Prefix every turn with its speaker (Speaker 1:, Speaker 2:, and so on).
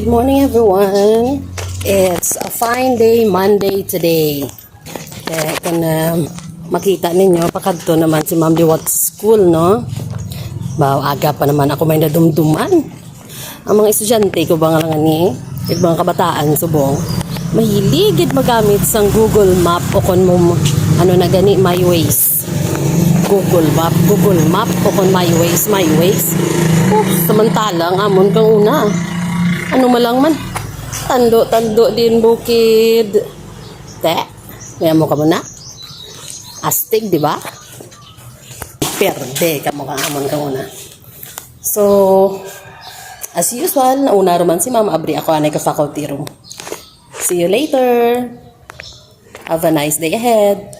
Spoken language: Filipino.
Speaker 1: morning everyone. It's a fine day, Monday today. Kaya kung makita ninyo, pakadto naman si Ma'am Liwat school, no? Aga pa naman ako may nadumduman. Ang mga estudyante ko ba nga lang ni, yung mga kabataan subong, mahiligid magamit sang Google Map o kung mo, my ways. Google Map o kung my ways. Samantalang amon kang una. Ano malang man, tando din bukid. Kaya mo ka muna. Astig, di ba? Perde ka mo kang amon kang una. So, as usual, nauna roman si Ma'am Abri. Ako anay ka faculty room. See you later. Have a nice day ahead.